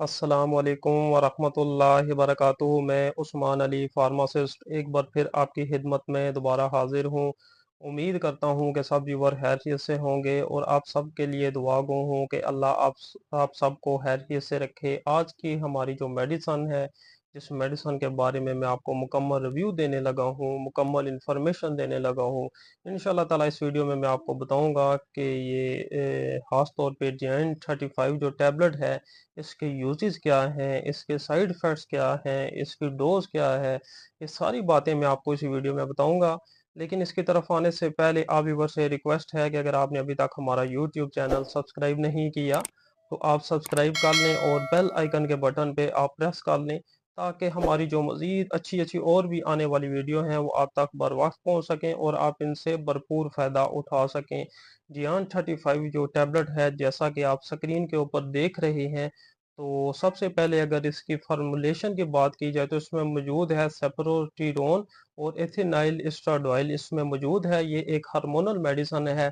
अस्सलाम वालेकुम वरहमतुल्लाहि वबरकातुहू। मैं उस्मान अली फार्मासिस्ट एक बार फिर आपकी खिदमत में दोबारा हाजिर हूँ। उम्मीद करता हूँ कि सब व्यूअर खैरियत से होंगे और आप सब के लिए दुआ गो हूँ कि अल्लाह आप सबको खैरियत से रखे। आज की हमारी जो मेडिसन है, जिस मेडिसन के बारे में मैं आपको मुकम्मल रिव्यू देने लगा हूँ, मुकम्मल इंफॉर्मेशन देने लगा हूँ, इंशाल्लाह ताला इस वीडियो में मैं आपको बताऊंगा कि ये ख़ास तौर पे JN35 जो टैबलेट है, इसके यूजेस क्या हैं, इसके साइड इफ़ेक्ट्स क्या हैं, इसकी डोज़ क्या है, ये सारी बातें मैं आपको इस वीडियो में बताऊंगा। लेकिन इसकी तरफ आने से पहले आप व्यूअर से रिक्वेस्ट है कि अगर आपने अभी तक हमारा यूट्यूब चैनल सब्सक्राइब नहीं किया तो आप सब्सक्राइब कर लें और बेल आइकन के बटन पे आप प्रेस कर लें, ताकि हमारी जो मज़ीद अच्छी अच्छी और भी आने वाली वीडियो हैं वो आप तक बर वक्त पहुँच सकें और आप इनसे भरपूर फ़ायदा उठा सकें। JN35 जो टैबलेट है, जैसा कि आप स्क्रीन के ऊपर देख रहे हैं, तो सबसे पहले अगर इसकी फार्मूलेशन की बात की जाए तो इसमें मौजूद है सेप्रोटिडोन और एथिनाइल एस्ट्राडोइल इसमें मौजूद है। ये एक हार्मोनल मेडिसन है।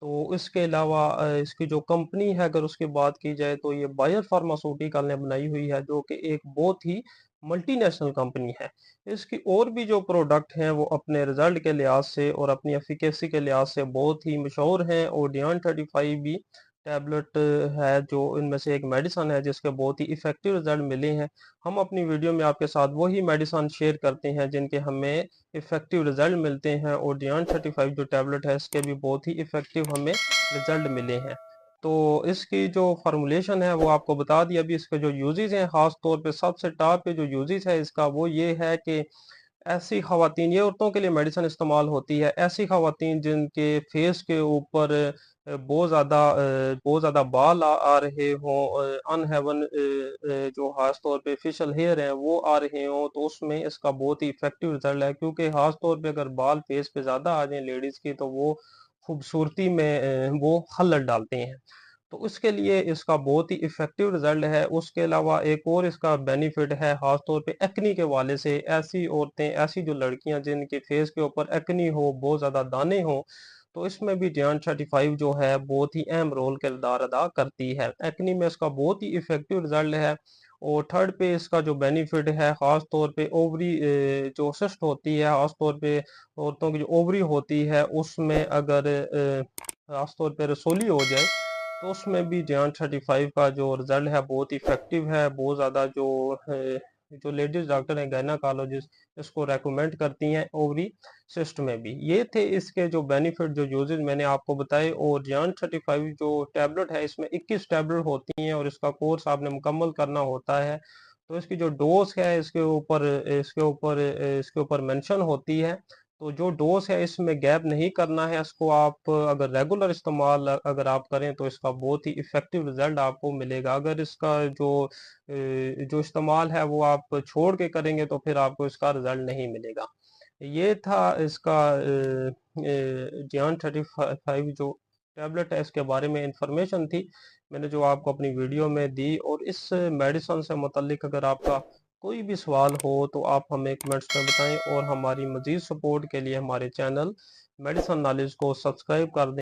तो इसके अलावा इसकी जो कंपनी है अगर उसकी बात की जाए तो ये बायर फार्मास्यूटिकल ने बनाई हुई है, जो कि एक बहुत ही मल्टीनेशनल कंपनी है। इसकी और भी जो प्रोडक्ट हैं वो अपने रिजल्ट के लिहाज से और अपनी एफिकेसी के लिहाज से बहुत ही मशहूर हैं, और DN35 भी टैबलेट है जो इनमें से एक मेडिसन है जिसके बहुत ही इफेक्टिव रिजल्ट मिले हैं। हम अपनी वीडियो में आपके साथ वही मेडिसन शेयर करते हैं जिनके हमें इफेक्टिव रिजल्ट मिलते हैं, और JN35 जो टैबलेट है इसके भी बहुत ही इफेक्टिव हमें रिजल्ट मिले हैं। तो इसकी जो फार्मूलेशन है वो आपको बता दिया। अभी इसके जो यूजेस हैं, खास तौर पे सबसे टॉप पे जो यूजेस है इसका वो ये है कि ऐसी खवातीन, ये औरतों के लिए मेडिसिन इस्तेमाल होती है, ऐसी खवातीन जिनके फेस के ऊपर बहुत ज़्यादा बाल आ रहे हों, अनहेवन जो खास तौर पे फेशियल हेयर हैं वो आ रहे हों, तो उसमें इसका बहुत ही इफेक्टिव रिजल्ट है। क्योंकि खास तौर पे अगर बाल फेस पे ज़्यादा आ जाएं लेडीज़ की तो वो खूबसूरती में वो खलल डालते हैं। तो उसके लिए इसका बहुत ही इफेक्टिव रिजल्ट है। उसके अलावा एक और इसका बेनिफिट है, खास तौर पे एक्नी के वाले से। ऐसी औरतें, ऐसी जो लड़कियां जिनके फेस के ऊपर एक्नी हो, बहुत ज़्यादा दाने हो, तो इसमें भी JN35 जो है बहुत ही अहम रोल किरदार अदा करती है। एक्नी में इसका बहुत ही इफेक्टिव रिजल्ट है। और थर्ड पे इसका जो बेनिफिट है, खास तौर पे ओवरी जो सिस्ट होती है, खास तौर पे औरतों की जो ओवरी होती है उसमें अगर खास तौर पे रसोली हो जाए तो उसमें भी JN35 का जो रिजल्ट है बहुत इफेक्टिव है। बहुत ज़्यादा जो लेडीज डॉक्टर हैं, गायनाकोलॉजिस्ट, इसको रेकमेंड करती हैं ओवरी सिस्ट में भी। ये थे इसके जो बेनिफिट, जो यूजेस मैंने आपको बताए। और JN35 जो टैबलेट है इसमें 21 टैबलेट होती हैं और इसका कोर्स आपने मुकम्मल करना होता है। तो इसकी जो डोज है इसके ऊपर मेंशन होती है। तो जो डोज है इसमें गैप नहीं करना है। इसको आप अगर रेगुलर इस्तेमाल अगर आप करें तो इसका बहुत ही इफेक्टिव रिजल्ट आपको मिलेगा। अगर इसका जो इस्तेमाल है वो आप छोड़ के करेंगे तो फिर आपको इसका रिजल्ट नहीं मिलेगा। ये था इसका JN35 जो टैबलेट है इसके बारे में इंफॉर्मेशन थी मैंने जो आपको अपनी वीडियो में दी। और इस मेडिसिन से मुतल्लिक अगर आपका कोई भी सवाल हो तो आप हमें कमेंट्स में बताएं, और हमारी मज़ीद सपोर्ट के लिए हमारे चैनल मेडिसिन नॉलेज को सब्सक्राइब कर दें।